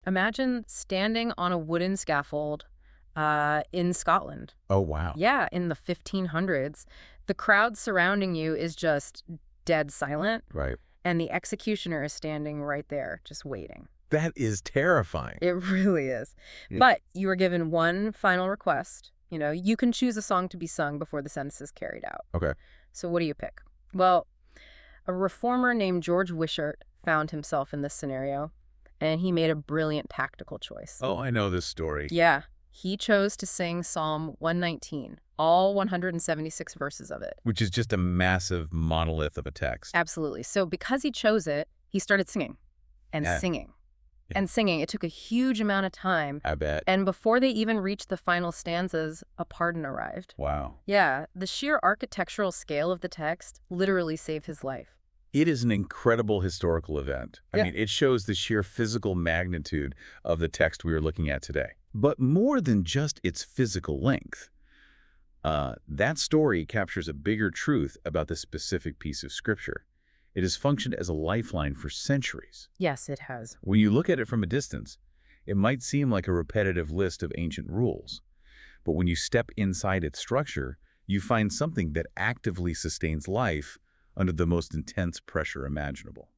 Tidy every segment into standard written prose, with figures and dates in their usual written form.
Imagine standing on a wooden scaffold in Scotland. Oh, wow. Yeah, in the 1500s. The crowd surrounding you is just dead silent, Right. and the executioner is standing right there, just waiting. That is terrifying. It really is. Yeah. But you are given one final request. You can choose a song to be sung before the sentence is carried out. Okay. So what do you pick? Well, a reformer named George Wishart found himself in this scenario, and he made a brilliant tactical choice. Oh, I know this story. Yeah, he chose to sing Psalm 119, all 176 verses of it. Which is just a massive monolith of a text. Absolutely. So because he chose it, he started singing and Yeah. singing Yeah. and singing. It took a huge amount of time. I bet. And before they even reached the final stanzas, a pardon arrived. Wow. Yeah, the sheer architectural scale of the text literally saved his life. It is an incredible historical event. I Yeah. mean, it shows the sheer physical magnitude of the text we are looking at today. But more than just its physical length, that story captures a bigger truth about this specific piece of scripture. It has functioned as a lifeline for centuries. Yes, it has. When you look at it from a distance, it might seem like a repetitive list of ancient rules. But when you step inside its structure, you find something that actively sustains life under the most intense pressure imaginable.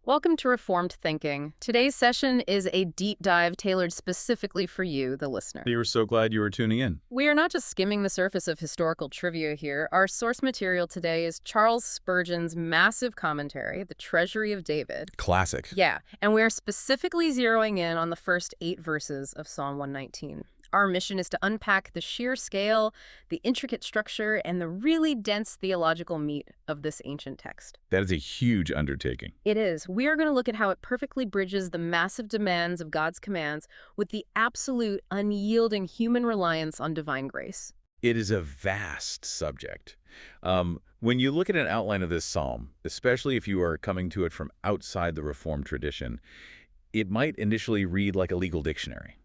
Welcome to Reformed Thinking. Today's session is a deep dive tailored specifically for you, the listener. We were so glad you were tuning in. We are not just skimming the surface of historical trivia here. Our source material today is Charles Spurgeon's massive commentary, The Treasury of David. Classic. Yeah, and we are specifically zeroing in on the first 8 verses of Psalm 119. Our mission is to unpack the sheer scale, the intricate structure, and the really dense theological meat of this ancient text. That is a huge undertaking. It is. We are going to look at how it perfectly bridges the massive demands of God's commands with the absolute, unyielding human reliance on divine grace. It is a vast subject. When you look at an outline of this psalm, especially if you are coming to it from outside the Reformed tradition, it might initially read like a legal dictionary.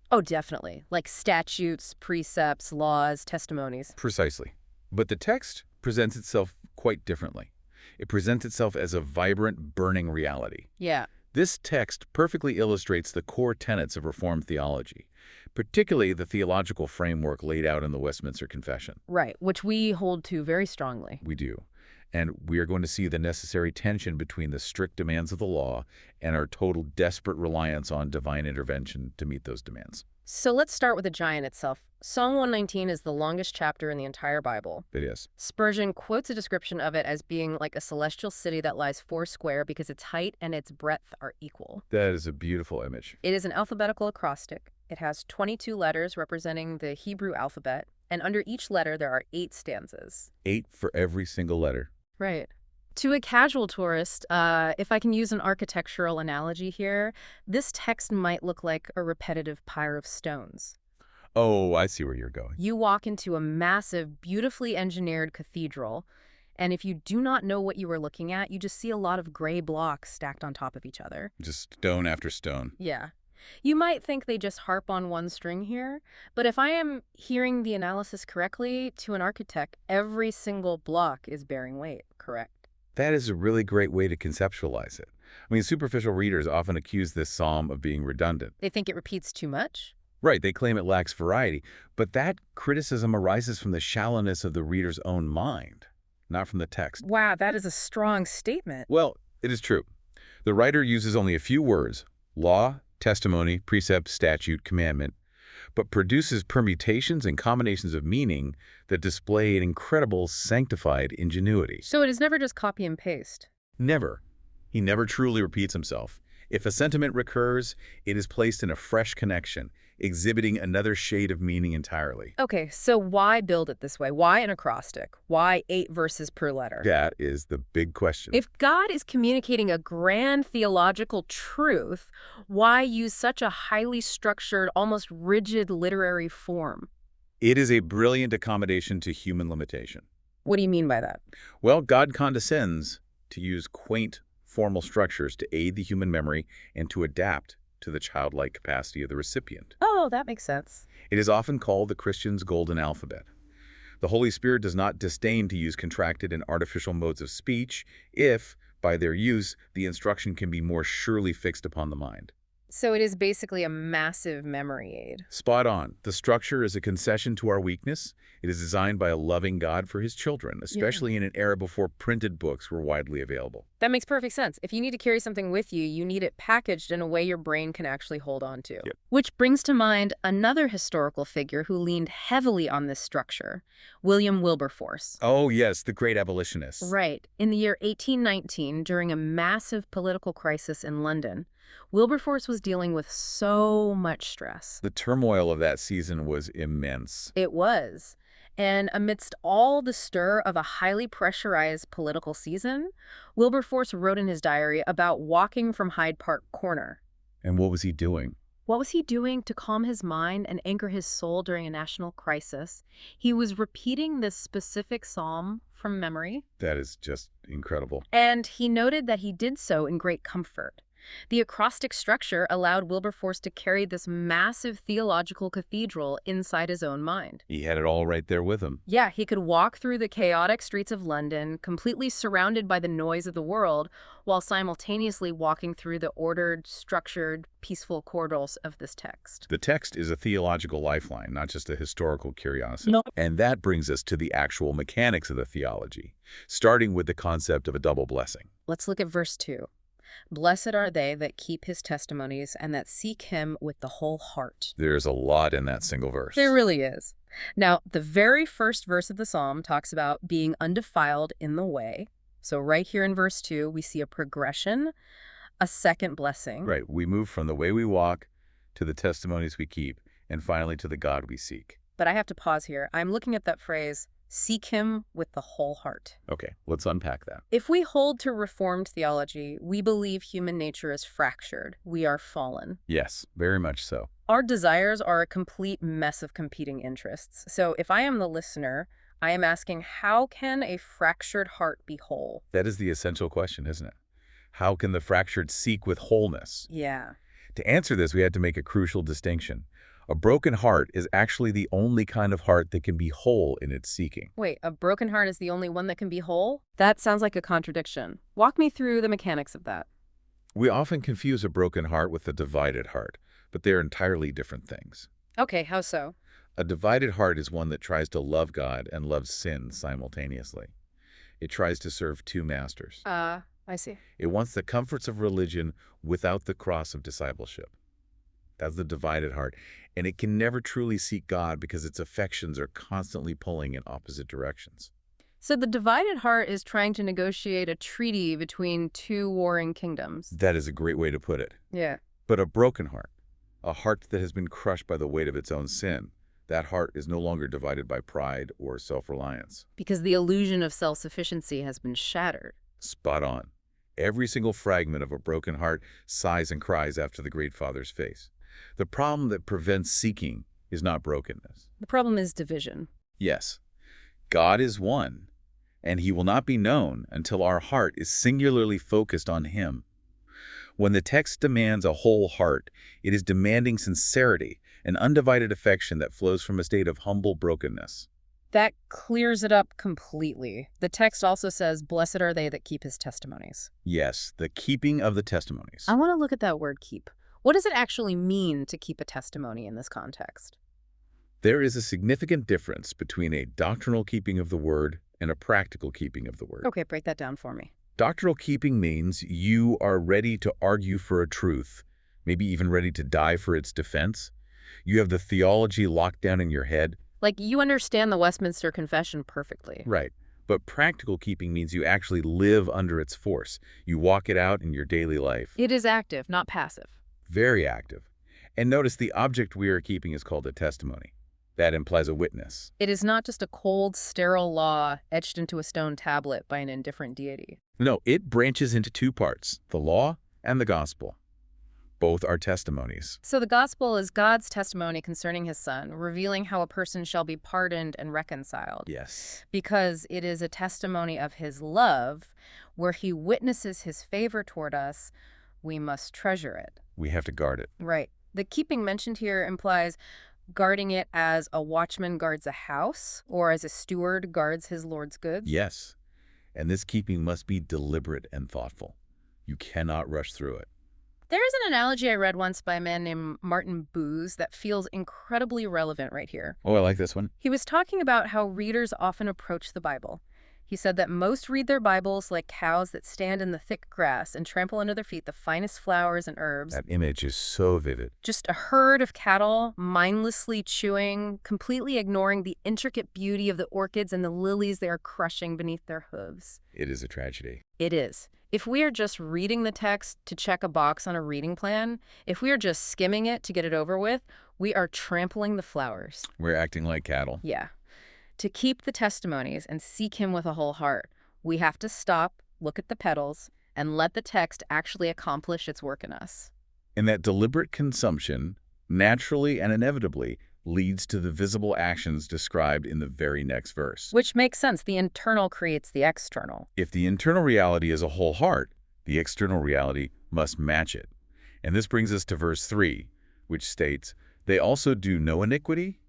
Oh, definitely. Like statutes, precepts, laws, testimonies. Precisely. But the text presents itself quite differently. It presents itself as a vibrant, burning reality. Yeah. This text perfectly illustrates the core tenets of Reformed theology, particularly the theological framework laid out in the Westminster Confession. Right, which we hold to very strongly. We do. And we are going to see the necessary tension between the strict demands of the law and our total desperate reliance on divine intervention to meet those demands. So let's start with the giant itself. Psalm 119 is the longest chapter in the entire Bible. It is. Spurgeon quotes a description of it as being like a celestial city that lies foursquare because its height and its breadth are equal. That is a beautiful image. It is an alphabetical acrostic. It has 22 letters representing the Hebrew alphabet, and under each letter there are 8 stanzas. 8 for every single letter. Right. To a casual tourist, if I can use an architectural analogy here, this text might look like a repetitive pyre of stones. Oh, I see where you're going. You walk into a massive, beautifully engineered cathedral, and if you do not know what you are looking at, you just see a lot of gray blocks stacked on top of each other. Just stone after stone. Yeah. You might think they just harp on one string here, but if I am hearing the analysis correctly, to an architect, every single block is bearing weight, correct? That is a really great way to conceptualize it. I mean, superficial readers often accuse this psalm of being redundant. They think it repeats too much? Right, they claim it lacks variety, but that criticism arises from the shallowness of the reader's own mind, not from the text. Wow, that is a strong statement. Well, it is true. The writer uses only a few words, law, testimony, precept, statute, commandment, but produces permutations and combinations of meaning that display an incredible sanctified ingenuity. So it is never just copy and paste. Never. He never truly repeats himself. If a sentiment recurs, it is placed in a fresh connection, exhibiting another shade of meaning entirely. Okay, so why build it this way? Why an acrostic? Why 8 verses per letter? That is the big question. If God is communicating a grand theological truth, why use such a highly structured, almost rigid literary form? It is a brilliant accommodation to human limitation. What do you mean by that? Well, God condescends to use quaint, formal structures to aid the human memory and to adapt to the childlike capacity of the recipient. Oh, that makes sense. It is often called the Christian's golden alphabet. The Holy Spirit does not disdain to use contracted and artificial modes of speech if, by their use, the instruction can be more surely fixed upon the mind. So it is basically a massive memory aid. Spot on. The structure is a concession to our weakness. It is designed by a loving God for his children, Yeah. especially in an era before printed books were widely available. That makes perfect sense. If you need to carry something with you, you need it packaged in a way your brain can actually hold on to. Yep. Which brings to mind another historical figure who leaned heavily on this structure, William Wilberforce. Oh, yes, the great abolitionist. Right. In the year 1819, during a massive political crisis in London, Wilberforce was dealing with so much stress. The turmoil of that season was immense. It was. And amidst all the stir of a highly pressurized political season, Wilberforce wrote in his diary about walking from Hyde Park Corner. And what was he doing? What was he doing to calm his mind and anchor his soul during a national crisis? He was repeating this specific psalm from memory, That is just incredible. and he noted that he did so in great comfort. The acrostic structure allowed Wilberforce to carry this massive theological cathedral inside his own mind. He had it all right there with him. Yeah, he could walk through the chaotic streets of London, completely surrounded by the noise of the world, while simultaneously walking through the ordered, structured, peaceful corridors of this text. The text is a theological lifeline, not just a historical curiosity. No. And that brings us to the actual mechanics of the theology, starting with the concept of a double blessing. Let's look at verse 2. Blessed are they that keep his testimonies and that seek him with the whole heart. There's a lot in that single verse. There really is. Now, the very first verse of the psalm talks about being undefiled in the way. So right here in verse 2, we see a progression, a second blessing. Right. We move from the way we walk to the testimonies we keep, and finally to the God we seek. But I have to pause here. I'm looking at that phrase, seek him with the whole heart. Okay, let's unpack that. If we hold to Reformed theology, we believe human nature is fractured. We are fallen. Yes, very much so. Our desires are a complete mess of competing interests. So if I am the listener, I am asking, how can a fractured heart be whole? That is the essential question, isn't it? How can the fractured seek with wholeness? Yeah. To answer this, we had to make a crucial distinction. A broken heart is actually the only kind of heart that can be whole in its seeking. Wait, a broken heart is the only one that can be whole? That sounds like a contradiction. Walk me through the mechanics of that. We often confuse a broken heart with a divided heart, but they're entirely different things. Okay, how so? A divided heart is one that tries to love God and love sin simultaneously. It tries to serve two masters. I see. It wants the comforts of religion without the cross of discipleship. That's the divided heart. And it can never truly seek God because its affections are constantly pulling in opposite directions. So the divided heart is trying to negotiate a treaty between two warring kingdoms. That is a great way to put it. Yeah. But a broken heart, a heart that has been crushed by the weight of its own sin, that heart is no longer divided by pride or self-reliance. Because the illusion of self-sufficiency has been shattered. Spot on. Every single fragment of a broken heart sighs and cries after the great Father's face. The problem that prevents seeking is not brokenness. The problem is division. Yes, God is one, and he will not be known until our heart is singularly focused on him. When the text demands a whole heart, it is demanding sincerity, an undivided affection that flows from a state of humble brokenness. That clears it up completely. The text also says, blessed are they that keep his testimonies. Yes, the keeping of the testimonies. I want to look at that word keep. What does it actually mean to keep a testimony in this context? There is a significant difference between a doctrinal keeping of the word and a practical keeping of the word. Okay, break that down for me. Doctrinal keeping means you are ready to argue for a truth, maybe even ready to die for its defense. You have the theology locked down in your head. Like, you understand the Westminster Confession perfectly. Right. But practical keeping means you actually live under its force. You walk it out in your daily life. It is active, not passive. Very active. And notice the object we are keeping is called a testimony. That implies a witness. It is not just a cold, sterile law etched into a stone tablet by an indifferent deity. No, it branches into two parts, the law and the gospel. Both are testimonies. So the gospel is God's testimony concerning his son, revealing how a person shall be pardoned and reconciled. Yes. Because it is a testimony of his love, where he witnesses his favor toward us, we must treasure it. We have to guard it. Right. The keeping mentioned here implies guarding it as a watchman guards a house, or as a steward guards his lord's goods. Yes. And this keeping must be deliberate and thoughtful. You cannot rush through it. There's an analogy I read once by a man named Martin Booz that feels incredibly relevant right here. Oh, I like this one. He was talking about how readers often approach the Bible. He said that most read their Bibles like cows that stand in the thick grass and trample under their feet the finest flowers and herbs. That image is so vivid. Just a herd of cattle, mindlessly chewing, completely ignoring the intricate beauty of the orchids and the lilies they are crushing beneath their hooves. It is a tragedy. It is. If we are just reading the text to check a box on a reading plan, if we are just skimming it to get it over with, we are trampling the flowers. We're acting like cattle. Yeah. To keep the testimonies and seek him with a whole heart, we have to stop, look at the petals, and let the text actually accomplish its work in us. And that deliberate consumption, naturally and inevitably, leads to the visible actions described in the very next verse. Which makes sense. The internal creates the external. If the internal reality is a whole heart, the external reality must match it. And this brings us to verse 3, which states, "They also do no iniquity,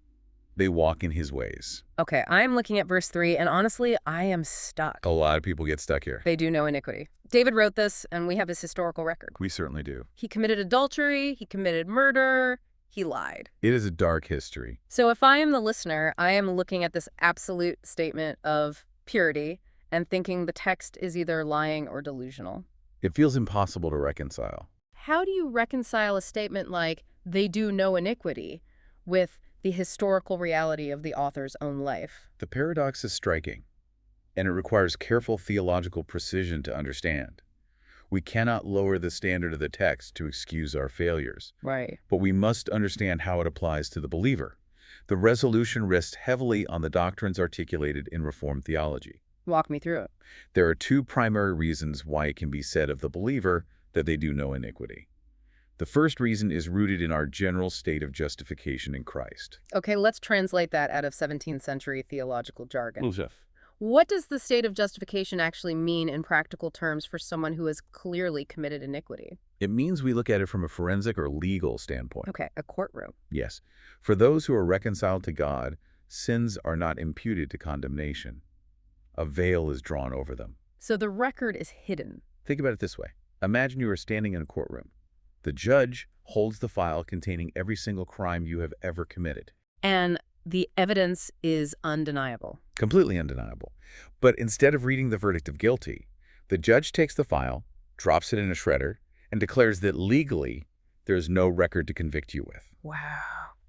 they walk in his ways." Okay, I'm looking at verse 3, and honestly, I am stuck. A lot of people get stuck here. They do no iniquity. David wrote this, and we have his historical record. We certainly do. He committed adultery, he committed murder, he lied. It is a dark history. So if I am the listener, I am looking at this absolute statement of purity and thinking the text is either lying or delusional. It feels impossible to reconcile. How do you reconcile a statement like, they do no iniquity, with the historical reality of the author's own life? The paradox is striking, and it requires careful theological precision to understand. We cannot lower the standard of the text to excuse our failures, Right. but we must understand how it applies to the believer. The resolution rests heavily on the doctrines articulated in Reformed theology. Walk me through it. There are two primary reasons why it can be said of the believer that they do no iniquity. The first reason is rooted in our general state of justification in Christ. Okay, let's translate that out of 17th century theological jargon. Jeff. What does the state of justification actually mean in practical terms for someone who has clearly committed iniquity? It means we look at it from a forensic or legal standpoint. Okay, a courtroom. Yes. For those who are reconciled to God, sins are not imputed to condemnation. A veil is drawn over them. So the record is hidden. Think about it this way. Imagine you are standing in a courtroom. The judge holds the file containing every single crime you have ever committed. And the evidence is undeniable. Completely undeniable. But instead of reading the verdict of guilty, the judge takes the file, drops it in a shredder, and declares that legally there is no record to convict you with. Wow.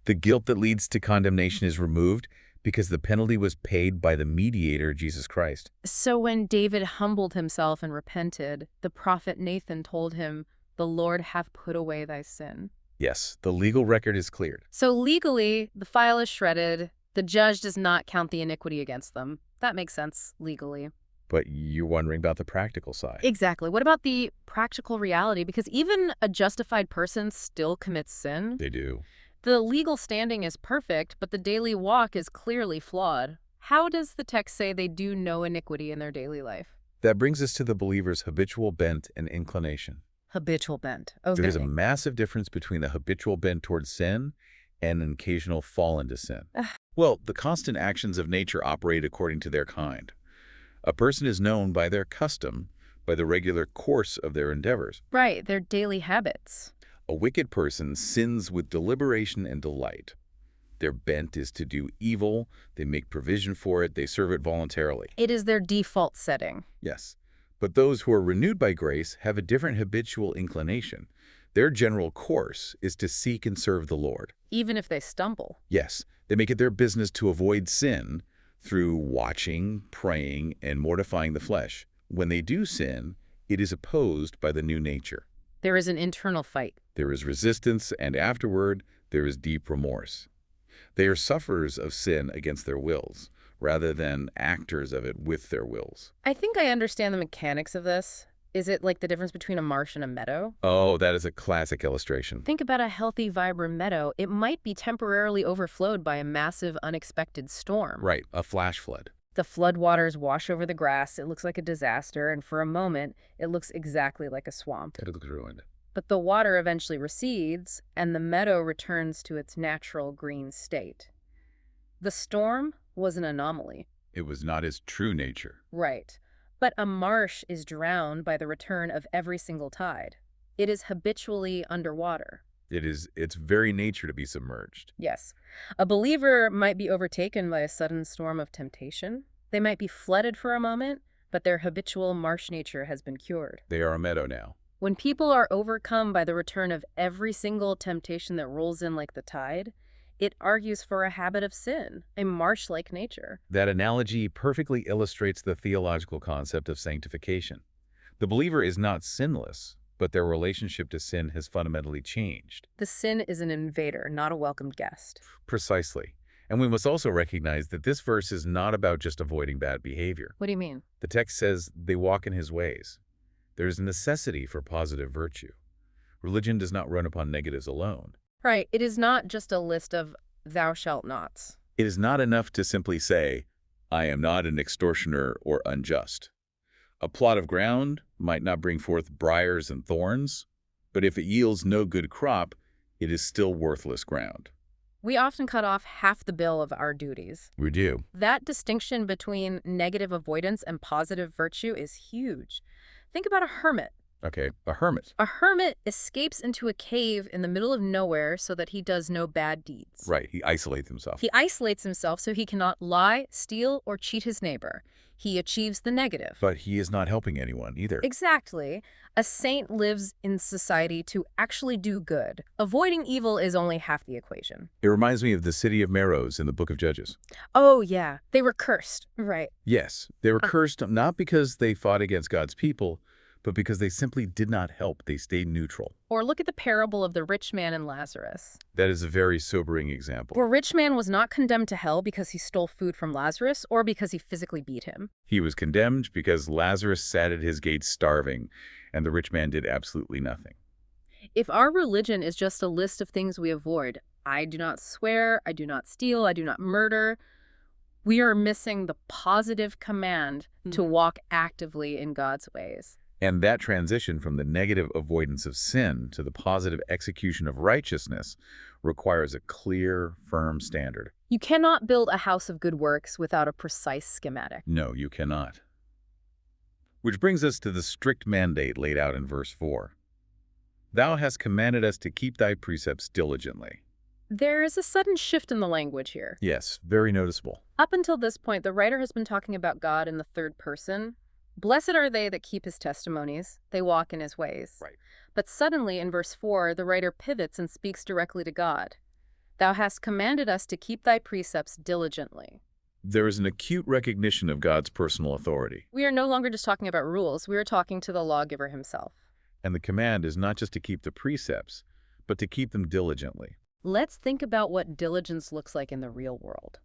The guilt that leads to condemnation is removed because the penalty was paid by the mediator, Jesus Christ. So when David humbled himself and repented, the prophet Nathan told him, "The Lord hath put away thy sin." Yes, the legal record is cleared. So legally, the file is shredded. The judge does not count the iniquity against them. That makes sense legally. But you're wondering about the practical side. Exactly. What about the practical reality? Because even a justified person still commits sin. They do. The legal standing is perfect, but the daily walk is clearly flawed. How does the text say they do no iniquity in their daily life? That brings us to the believer's habitual bent and inclination. Habitual bent. Okay. There's a massive difference between the habitual bent towards sin and an occasional fall into sin. Well, the constant actions of nature operate according to their kind. A person is known by their custom, by the regular course of their endeavors. Right, their daily habits. A wicked person sins with deliberation and delight. Their bent is to do evil, they make provision for it, they serve it voluntarily. It is their default setting. Yes, but those who are renewed by grace have a different habitual inclination. Their general course is to seek and serve the Lord. Even if they stumble. Yes, they make it their business to avoid sin through watching, praying, and mortifying the flesh. When they do sin, it is opposed by the new nature. There is an internal fight. There is resistance, and afterward, there is deep remorse. They are sufferers of sin against their wills, rather than actors of it with their wills. I think I understand the mechanics of this. Is it like the difference between a marsh and a meadow? Oh, that is a classic illustration. Think about a healthy, vibrant meadow. It might be temporarily overflowed by a massive, unexpected storm. Right, a flash flood. The floodwaters wash over the grass. It looks like a disaster, and for a moment, it looks exactly like a swamp. It looks ruined. But the water eventually recedes, and the meadow returns to its natural green state. The storm was an anomaly. It was not his true nature. Right. But a marsh is drowned by the return of every single tide. It is habitually underwater. It is its very nature to be submerged. Yes. A believer might be overtaken by a sudden storm of temptation. They might be flooded for a moment, but their habitual marsh nature has been cured. They are a meadow now. When people are overcome by the return of every single temptation that rolls in like the tide, it argues for a habit of sin, a marsh-like nature. That analogy perfectly illustrates the theological concept of sanctification. The believer is not sinless, but their relationship to sin has fundamentally changed. The sin is an invader, not a welcomed guest. Precisely. And we must also recognize that this verse is not about just avoiding bad behavior. What do you mean? The text says they walk in his ways. There is a necessity for positive virtue. Religion does not run upon negatives alone. Right. It is not just a list of thou shalt nots. It is not enough to simply say, I am not an extortioner or unjust. A plot of ground might not bring forth briars and thorns, but if it yields no good crop, it is still worthless ground. We often cut off half the bill of our duties. We do. That distinction between negative avoidance and positive virtue is huge. Think about a hermit. Okay, a hermit. A hermit escapes into a cave in the middle of nowhere so that he does no bad deeds. Right, he isolates himself. He isolates himself so he cannot lie, steal, or cheat his neighbor. He achieves the negative. But he is not helping anyone either. Exactly. A saint lives in society to actually do good. Avoiding evil is only half the equation. It reminds me of the city of Meroz in the book of Judges. Oh, yeah. They were cursed. Right. Yes, they were cursed not because they fought against God's people, but because they simply did not help. They stayed neutral. Or look at the parable of the rich man and Lazarus. That is a very sobering example. The rich man was not condemned to hell because he stole food from Lazarus or because he physically beat him. He was condemned because Lazarus sat at his gate starving, and the rich man did absolutely nothing. If our religion is just a list of things we avoid, I do not swear, I do not steal, I do not murder, we are missing the positive command to walk actively in God's ways. And that transition from the negative avoidance of sin to the positive execution of righteousness requires a clear, firm standard. You cannot build a house of good works without a precise schematic. No, you cannot. Which brings us to the strict mandate laid out in verse 4. Thou hast commanded us to keep thy precepts diligently. There is a sudden shift in the language here. Yes, very noticeable. Up until this point, the writer has been talking about God in the third person. Blessed are they that keep his testimonies, they walk in his ways. Right. But suddenly, in verse 4, the writer pivots and speaks directly to God. Thou hast commanded us to keep thy precepts diligently. There is an acute recognition of God's personal authority. We are no longer just talking about rules, we are talking to the lawgiver himself. And the command is not just to keep the precepts, but to keep them diligently. Let's think about what diligence looks like in the real world.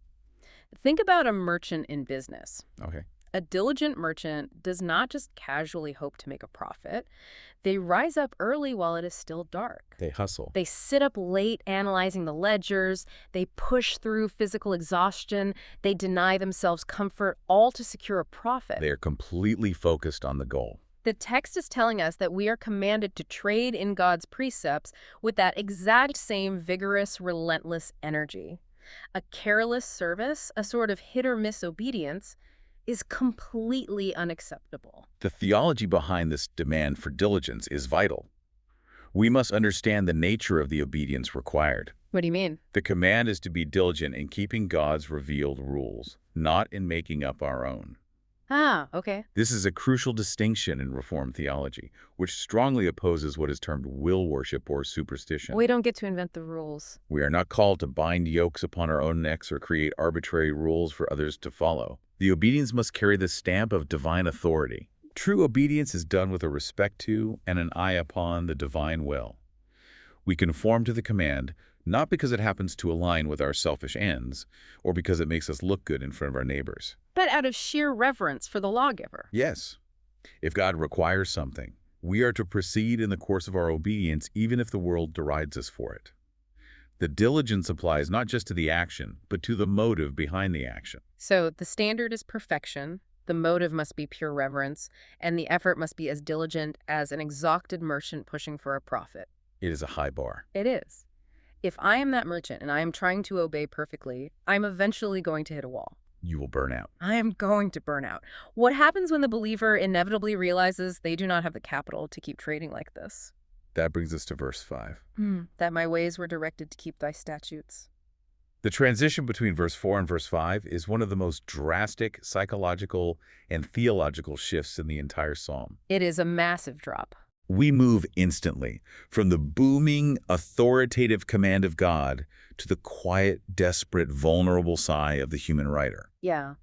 Think about a merchant in business. Okay. A diligent merchant does not just casually hope to make a profit. They rise up early while it is still dark. They hustle. They sit up late analyzing the ledgers. They push through physical exhaustion. They deny themselves comfort, all to secure a profit. They are completely focused on the goal. The text is telling us that we are commanded to trade in God's precepts with that exact same vigorous, relentless energy. A careless service, a sort of hit-or-miss obedience, is completely unacceptable. The theology behind this demand for diligence is vital. We must understand the nature of the obedience required. What do you mean? The command is to be diligent in keeping God's revealed rules, not in making up our own. Ah, okay. This is a crucial distinction in Reformed theology, which strongly opposes what is termed will worship or superstition. We don't get to invent the rules. We are not called to bind yokes upon our own necks or create arbitrary rules for others to follow. The obedience must carry the stamp of divine authority. True obedience is done with a respect to and an eye upon the divine will. We conform to the command, not because it happens to align with our selfish ends, or because it makes us look good in front of our neighbors. But out of sheer reverence for the lawgiver. Yes. If God requires something, we are to proceed in the course of our obedience even if the world derides us for it. The diligence applies not just to the action, but to the motive behind the action. So the standard is perfection, the motive must be pure reverence, and the effort must be as diligent as an exhausted merchant pushing for a profit. It is a high bar. It is. If I am that merchant and I am trying to obey perfectly, I'm eventually going to hit a wall. You will burn out. I am going to burn out. What happens when the believer inevitably realizes they do not have the capital to keep trading like this? That brings us to verse 5. That my ways were directed to keep thy statutes. The transition between verse 4 and verse 5 is one of the most drastic psychological and theological shifts in the entire psalm. It is a massive drop. We move instantly from the booming, authoritative command of God to the quiet, desperate, vulnerable sigh of the human writer. Yeah.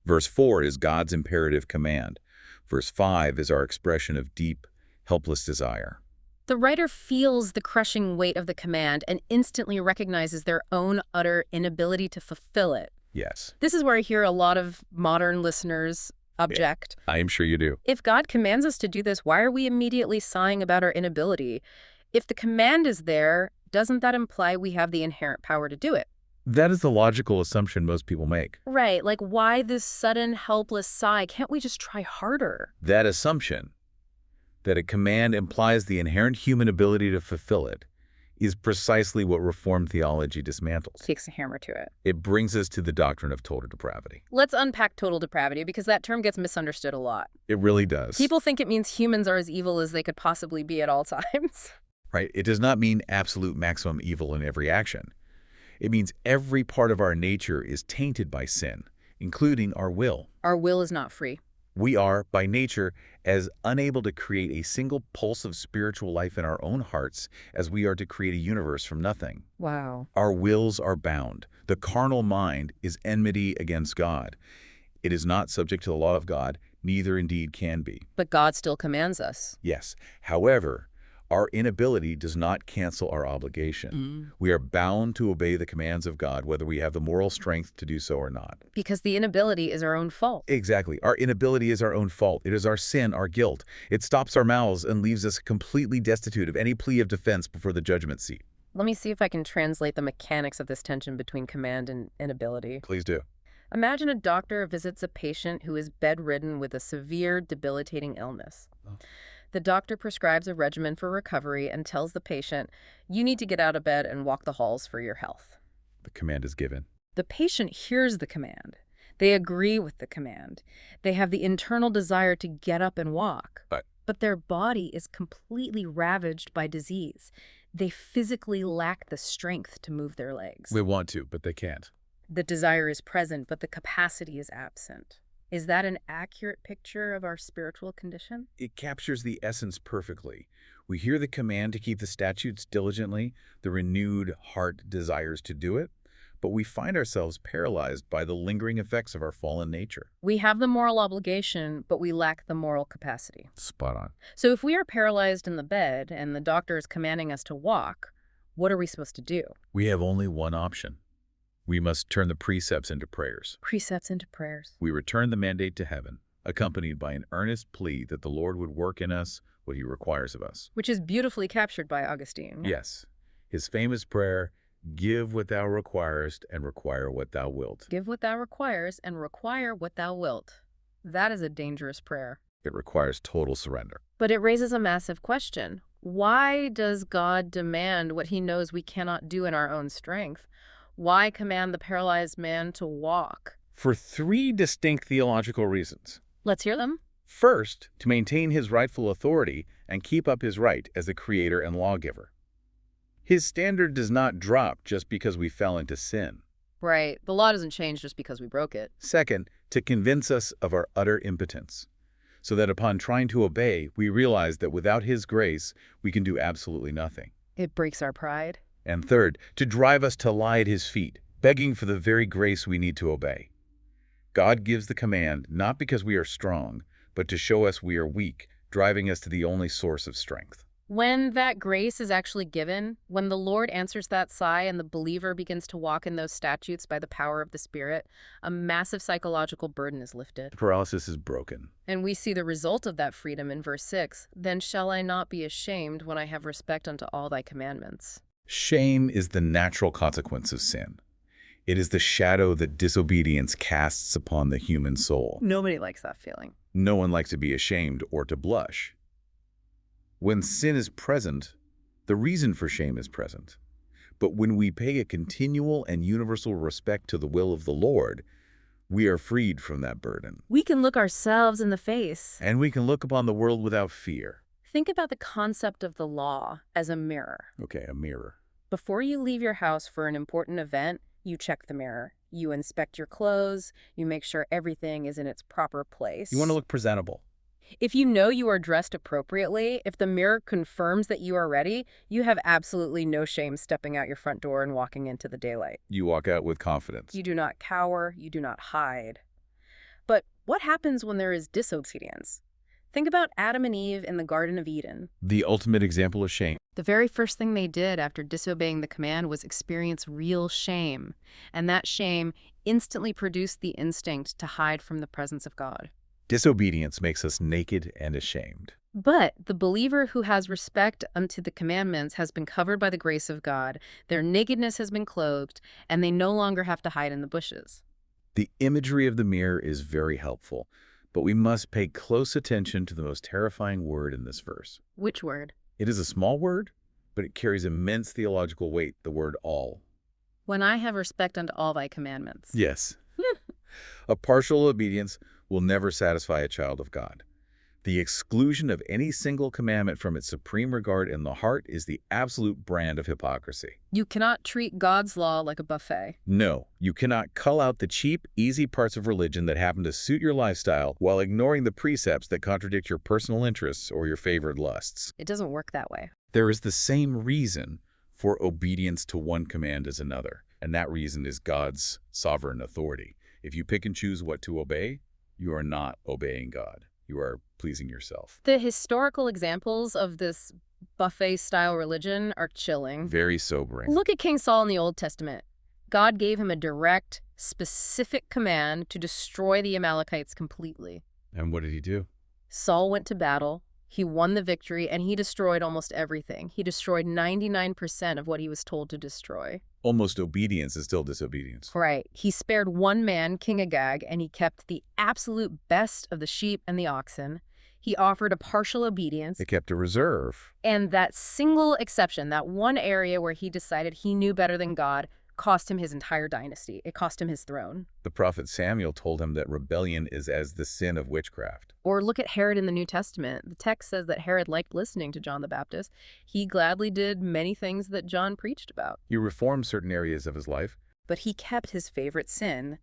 Verse 4 is God's imperative command. Verse 5 is our expression of deep, helpless desire. The writer feels the crushing weight of the command and instantly recognizes their own utter inability to fulfill it. Yes. This is where I hear a lot of modern listeners object. I am sure you do. If God commands us to do this, why are we immediately sighing about our inability? If the command is there, doesn't that imply we have the inherent power to do it? That is the logical assumption most people make. Right, like why this sudden helpless sigh? Can't we just try harder? That assumption, that a command implies the inherent human ability to fulfill it, is precisely what Reformed theology dismantles. Takes a hammer to it. It brings us to the doctrine of total depravity. Let's unpack total depravity because that term gets misunderstood a lot. It really does. People think it means humans are as evil as they could possibly be at all times. Right? It does not mean absolute maximum evil in every action. It means every part of our nature is tainted by sin, including our will. Our will is not free. We are, by nature, as unable to create a single pulse of spiritual life in our own hearts as we are to create a universe from nothing. Wow. Our wills are bound. The carnal mind is enmity against God. It is not subject to the law of God, neither indeed can be. But God still commands us. Yes. However, our inability does not cancel our obligation. We are bound to obey the commands of God, whether we have the moral strength to do so or not. Because the inability is our own fault. Exactly. Our inability is our own fault. It is our sin, our guilt. It stops our mouths and leaves us completely destitute of any plea of defense before the judgment seat. Let me see if I can translate the mechanics of this tension between command and inability. Please do. Imagine a doctor visits a patient who is bedridden with a severe, debilitating illness. The doctor prescribes a regimen for recovery and tells the patient, you need to get out of bed and walk the halls for your health. The command is given. The patient hears the command. They agree with the command. They have the internal desire to get up and walk. But their body is completely ravaged by disease. They physically lack the strength to move their legs. They want to, but they can't. The desire is present, but the capacity is absent. Is that an accurate picture of our spiritual condition? It captures the essence perfectly. We hear the command to keep the statutes diligently. The renewed heart desires to do it. But we find ourselves paralyzed by the lingering effects of our fallen nature. We have the moral obligation, but we lack the moral capacity. Spot on. So if we are paralyzed in the bed and the doctor is commanding us to walk, what are we supposed to do? We have only one option. We must turn the precepts into prayers. Precepts into prayers. We return the mandate to heaven, accompanied by an earnest plea that the Lord would work in us what he requires of us. Which is beautifully captured by Augustine. Yes. His famous prayer, give what thou requirest and require what thou wilt. Give what thou requires and require what thou wilt. That is a dangerous prayer. It requires total surrender. But it raises a massive question. Why does God demand what he knows we cannot do in our own strength? Why command the paralyzed man to walk? For three distinct theological reasons. Let's hear them. First, to maintain his rightful authority and keep up his right as the creator and lawgiver. His standard does not drop just because we fell into sin. Right. The law doesn't change just because we broke it. Second, to convince us of our utter impotence, so that upon trying to obey, we realize that without his grace, we can do absolutely nothing. It breaks our pride. And third, to drive us to lie at his feet, begging for the very grace we need to obey. God gives the command not because we are strong, but to show us we are weak, driving us to the only source of strength. When that grace is actually given, when the Lord answers that sigh and the believer begins to walk in those statutes by the power of the Spirit, a massive psychological burden is lifted. The paralysis is broken. And we see the result of that freedom in verse 6. Then shall I not be ashamed when I have respect unto all thy commandments. Shame is the natural consequence of sin. It is the shadow that disobedience casts upon the human soul. Nobody likes that feeling. No one likes to be ashamed or to blush. When sin is present, the reason for shame is present. But when we pay a continual and universal respect to the will of the Lord, we are freed from that burden. We can look ourselves in the face. And we can look upon the world without fear. Think about the concept of the law as a mirror. Okay, a mirror. Before you leave your house for an important event, you check the mirror. You inspect your clothes. You make sure everything is in its proper place. You want to look presentable. If you know you are dressed appropriately, if the mirror confirms that you are ready, you have absolutely no shame stepping out your front door and walking into the daylight. You walk out with confidence. You do not cower. You do not hide. But what happens when there is disobedience? Think about Adam and Eve in the Garden of Eden. The ultimate example of shame. The very first thing they did after disobeying the command was experience real shame. And that shame instantly produced the instinct to hide from the presence of God. Disobedience makes us naked and ashamed. But the believer who has respect unto the commandments has been covered by the grace of God. Their nakedness has been clothed, and they no longer have to hide in the bushes. The imagery of the mirror is very helpful, but we must pay close attention to the most terrifying word in this verse. Which word? It is a small word, but it carries immense theological weight, the word all. When I have respect unto all thy commandments. Yes. A partial obedience will never satisfy a child of God. The exclusion of any single commandment from its supreme regard in the heart is the absolute brand of hypocrisy. You cannot treat God's law like a buffet. No, you cannot cull out the cheap, easy parts of religion that happen to suit your lifestyle while ignoring the precepts that contradict your personal interests or your favored lusts. It doesn't work that way. There is the same reason for obedience to one command as another, and that reason is God's sovereign authority. If you pick and choose what to obey, you are not obeying God. You are pleasing yourself. The historical examples of this buffet-style religion are chilling. Very sobering. Look at King Saul in the Old Testament. God gave him a direct, specific command to destroy the Amalekites completely. And what did he do? Saul went to battle, he won the victory, and he destroyed almost everything. He destroyed 99% of what he was told to destroy. Almost obedience is still disobedience. Right. He spared one man, King Agag, and he kept the absolute best of the sheep and the oxen. He offered a partial obedience. They kept a reserve. And that single exception, that one area where he decided he knew better than God, cost him his entire dynasty. It cost him his throne. The prophet Samuel told him that rebellion is as the sin of witchcraft. Or look at Herod in the New Testament. The text says that Herod liked listening to John the Baptist. He gladly did many things that John preached about. He reformed certain areas of his life. But he kept his favorite sin,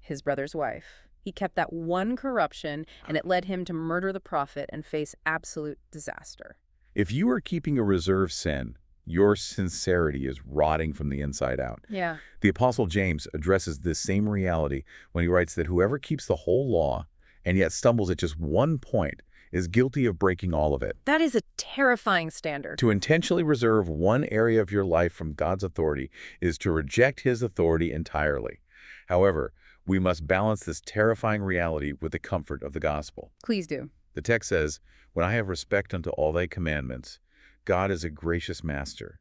his brother's wife. He kept that one corruption, and it led him to murder the prophet and face absolute disaster. If you are keeping a reserve sin, your sincerity is rotting from the inside out. Yeah. The Apostle James addresses this same reality when he writes that whoever keeps the whole law and yet stumbles at just one point is guilty of breaking all of it. That is a terrifying standard. To intentionally reserve one area of your life from God's authority is to reject his authority entirely. However, we must balance this terrifying reality with the comfort of the gospel. Please do. The text says, "When I have respect unto all thy commandments," God is a gracious master.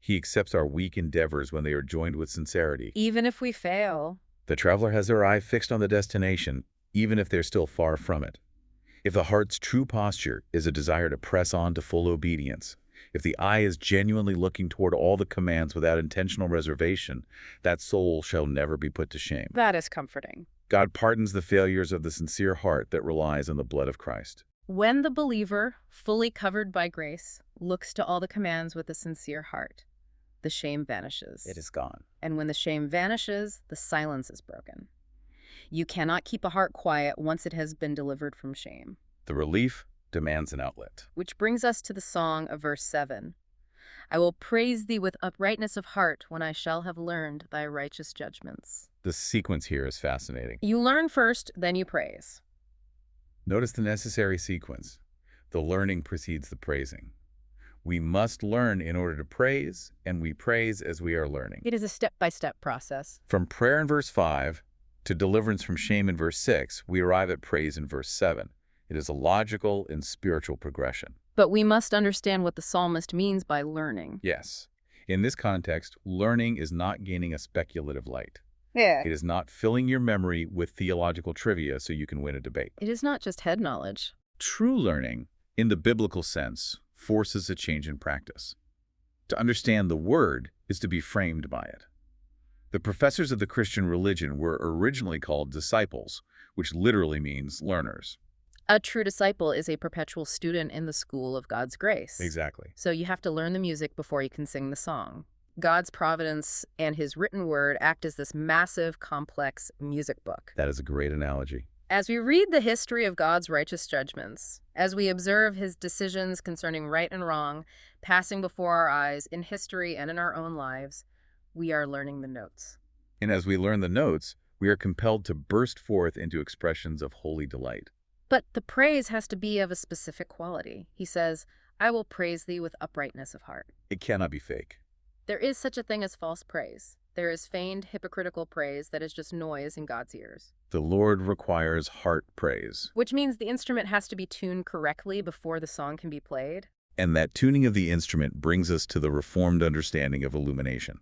He accepts our weak endeavors when they are joined with sincerity. Even if we fail. The traveler has their eye fixed on the destination, even if they're still far from it. If the heart's true posture is a desire to press on to full obedience, if the eye is genuinely looking toward all the commands without intentional reservation, that soul shall never be put to shame. That is comforting. God pardons the failures of the sincere heart that relies on the blood of Christ. When the believer, fully covered by grace, looks to all the commands with a sincere heart, the shame vanishes. It is gone. And when the shame vanishes, the silence is broken. You cannot keep a heart quiet once it has been delivered from shame. The relief demands an outlet. Which brings us to the song of verse 7. I will praise thee with uprightness of heart when I shall have learned thy righteous judgments. The sequence here is fascinating. You learn first, then you praise. Notice the necessary sequence. The learning precedes the praising. We must learn in order to praise, and we praise as we are learning. It is a step-by-step process. From prayer in verse 5 to deliverance from shame in verse 6, we arrive at praise in verse 7. It is a logical and spiritual progression. But we must understand what the psalmist means by learning. Yes. In this context, learning is not gaining a speculative light. Yeah. It is not filling your memory with theological trivia so you can win a debate. It is not just head knowledge. True learning, in the biblical sense, forces a change in practice. To understand the word is to be framed by it. The professors of the Christian religion were originally called disciples, which literally means learners. A true disciple is a perpetual student in the school of God's grace. Exactly. So you have to learn the music before you can sing the song. God's providence and his written word act as this massive, complex music book. That is a great analogy. As we read the history of God's righteous judgments, as we observe his decisions concerning right and wrong, passing before our eyes in history and in our own lives, we are learning the notes. And as we learn the notes, we are compelled to burst forth into expressions of holy delight. But the praise has to be of a specific quality. He says, I will praise thee with uprightness of heart. It cannot be fake. There is such a thing as false praise. There is feigned, hypocritical praise that is just noise in God's ears. The Lord requires heart praise. Which means the instrument has to be tuned correctly before the song can be played. And that tuning of the instrument brings us to the reformed understanding of illumination.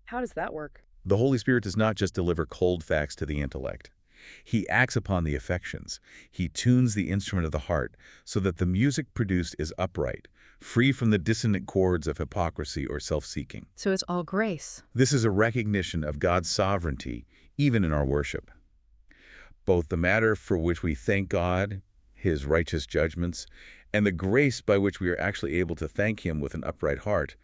How does that work? The Holy Spirit does not just deliver cold facts to the intellect. He acts upon the affections. He tunes the instrument of the heart so that the music produced is upright, free from the dissonant chords of hypocrisy or self-seeking. So it's all grace. This is a recognition of God's sovereignty, even in our worship. Both the matter for which we thank God, his righteous judgments, and the grace by which we are actually able to thank him with an upright heart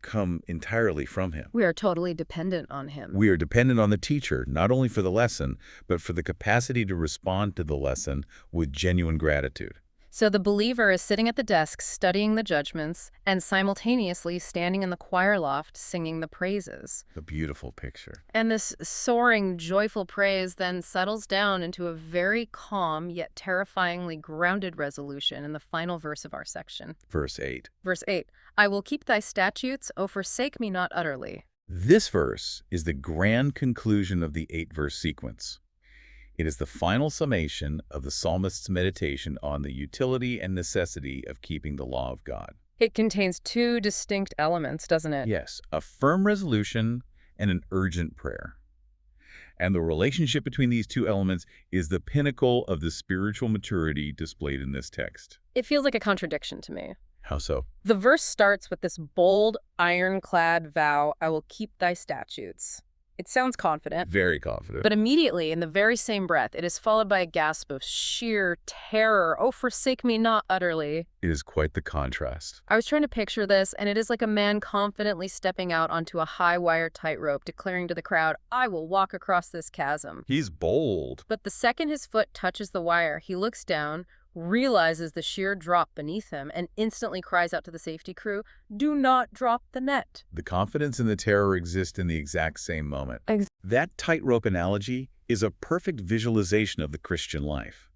come entirely from him. We are totally dependent on him. We are dependent on the teacher, not only for the lesson, but for the capacity to respond to the lesson with genuine gratitude. So the believer is sitting at the desk studying the judgments and simultaneously standing in the choir loft singing the praises. A beautiful picture. And this soaring, joyful praise then settles down into a very calm yet terrifyingly grounded resolution in the final verse of our section. Verse 8. Verse 8, I will keep thy statutes, O forsake me not utterly. This verse is the grand conclusion of the 8-verse sequence. It is the final summation of the psalmist's meditation on the utility and necessity of keeping the law of God. It contains two distinct elements, doesn't it? Yes, a firm resolution and an urgent prayer. And the relationship between these two elements is the pinnacle of the spiritual maturity displayed in this text. It feels like a contradiction to me. How so? The verse starts with this bold, ironclad vow, I will keep thy statutes. It sounds confident. Very confident. But immediately, in the very same breath, it is followed by a gasp of sheer terror. Oh, forsake me not utterly. It is quite the contrast. I was trying to picture this, and it is like a man confidently stepping out onto a high-wire tightrope, declaring to the crowd, I will walk across this chasm. He's bold. But the second his foot touches the wire, he looks down, realizes the sheer drop beneath him, and instantly cries out to the safety crew, do not drop the net. The confidence and the terror exist in the exact same moment. That tightrope analogy is a perfect visualization of the Christian life.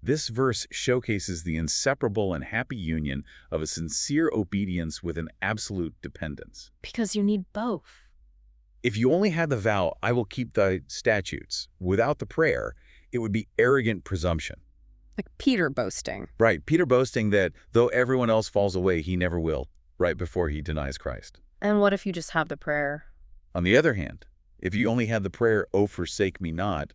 This verse showcases the inseparable and happy union of a sincere obedience with an absolute dependence. Because you need both. If you only had the vow, I will keep thy statutes, without the prayer, it would be arrogant presumption. Like Peter boasting. Right, Peter boasting that though everyone else falls away, he never will, right before he denies Christ. And what if you just have the prayer? On the other hand, if you only had the prayer, "O forsake me not,"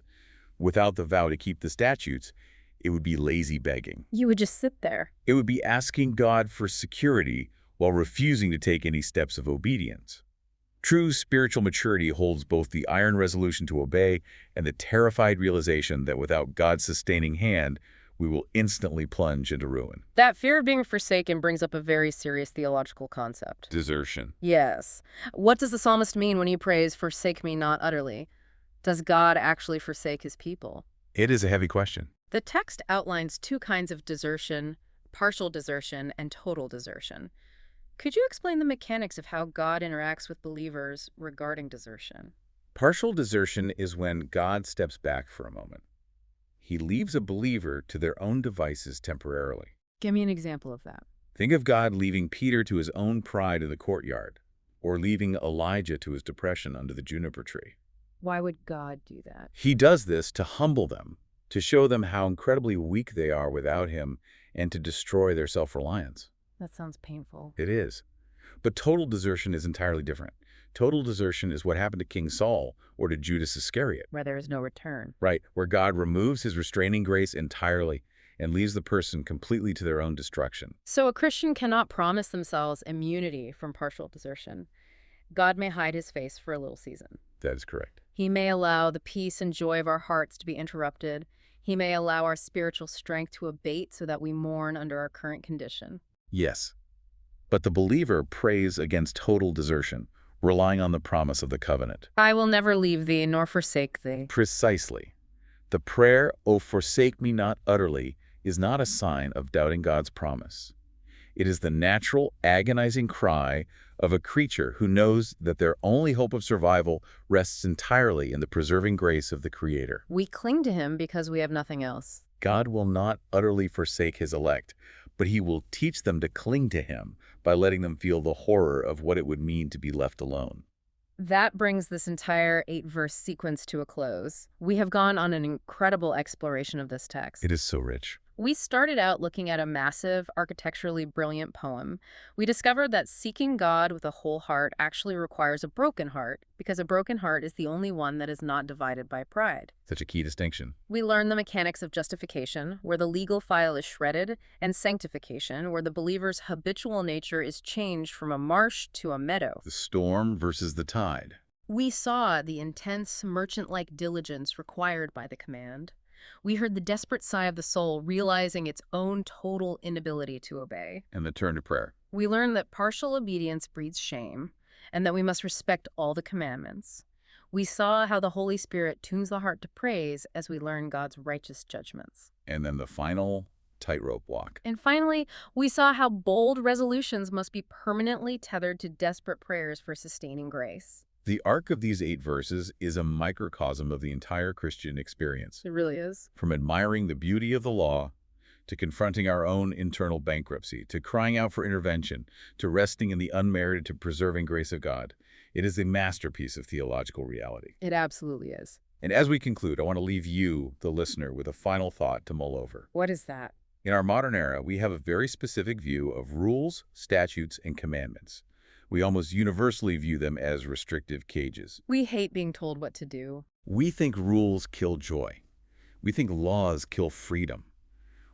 without the vow to keep the statutes, it would be lazy begging. You would just sit there. It would be asking God for security while refusing to take any steps of obedience. True spiritual maturity holds both the iron resolution to obey and the terrified realization that without God's sustaining hand, we will instantly plunge into ruin. That fear of being forsaken brings up a very serious theological concept. Desertion. Yes. What does the psalmist mean when he prays, forsake me not utterly? Does God actually forsake his people? It is a heavy question. The text outlines two kinds of desertion, partial desertion and total desertion. Could you explain the mechanics of how God interacts with believers regarding desertion? Partial desertion is when God steps back for a moment. He leaves a believer to their own devices temporarily. Give me an example of that. Think of God leaving Peter to his own pride in the courtyard, or leaving Elijah to his depression under the juniper tree. Why would God do that? He does this to humble them, to show them how incredibly weak they are without him, and to destroy their self-reliance. That sounds painful. It is. But total desertion is entirely different. Total desertion is what happened to King Saul or to Judas Iscariot. Where there is no return. Right, where God removes his restraining grace entirely and leaves the person completely to their own destruction. So a Christian cannot promise themselves immunity from partial desertion. God may hide his face for a little season. That is correct. He may allow the peace and joy of our hearts to be interrupted. He may allow our spiritual strength to abate so that we mourn under our current condition. Yes. But the believer prays against total desertion, relying on the promise of the covenant. I will never leave thee nor forsake thee. Precisely. The prayer, "O forsake me not utterly," is not a sign of doubting God's promise. It is the natural, agonizing cry of a creature who knows that their only hope of survival rests entirely in the preserving grace of the Creator. We cling to him because we have nothing else. God will not utterly forsake his elect, but he will teach them to cling to him by letting them feel the horror of what it would mean to be left alone. That brings this entire 8-verse sequence to a close. We have gone on an incredible exploration of this text. It is so rich. We started out looking at a massive, architecturally brilliant poem. We discovered that seeking God with a whole heart actually requires a broken heart, because a broken heart is the only one that is not divided by pride. Such a key distinction. We learned the mechanics of justification, where the legal file is shredded, and sanctification, where the believer's habitual nature is changed from a marsh to a meadow. The storm versus the tide. We saw the intense, merchant-like diligence required by the command. We heard the desperate sigh of the soul, realizing its own total inability to obey. And the turn to prayer. We learned that partial obedience breeds shame, and that we must respect all the commandments. We saw how the Holy Spirit tunes the heart to praise as we learn God's righteous judgments. And then the final tightrope walk. And finally, we saw how bold resolutions must be permanently tethered to desperate prayers for sustaining grace. The arc of these 8 verses is a microcosm of the entire Christian experience. It really is. From admiring the beauty of the law, to confronting our own internal bankruptcy, to crying out for intervention, to resting in the unmerited to preserving grace of God. It is a masterpiece of theological reality. It absolutely is. And as we conclude, I want to leave you, the listener, with a final thought to mull over. What is that? In our modern era, we have a very specific view of rules, statutes, and commandments. We almost universally view them as restrictive cages. We hate being told what to do. We think rules kill joy. We think laws kill freedom.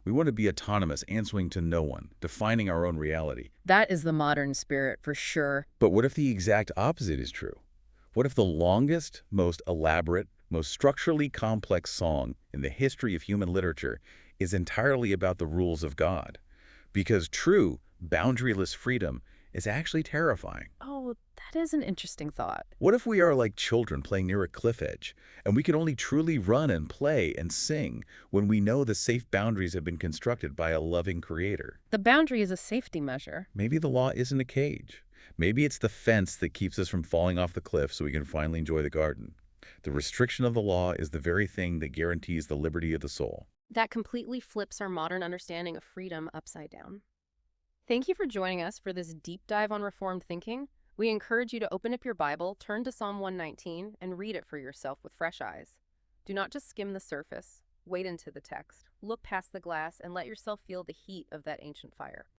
We want to be autonomous, answering to no one, defining our own reality. That is the modern spirit, for sure. But what if the exact opposite is true? What if the longest, most elaborate, most structurally complex song in the history of human literature is entirely about the rules of God? Because true, boundaryless freedom is actually terrifying. Oh, that is an interesting thought. What if we are like children playing near a cliff edge, and we can only truly run and play and sing when we know the safe boundaries have been constructed by a loving Creator? The boundary is a safety measure. Maybe the law isn't a cage. Maybe it's the fence that keeps us from falling off the cliff so we can finally enjoy the garden. The restriction of the law is the very thing that guarantees the liberty of the soul. That completely flips our modern understanding of freedom upside down. Thank you for joining us for this deep dive on Reformed thinking. We encourage you to open up your Bible, turn to Psalm 119, and read it for yourself with fresh eyes. Do not just skim the surface. Wade into the text. Look past the glass and let yourself feel the heat of that ancient fire.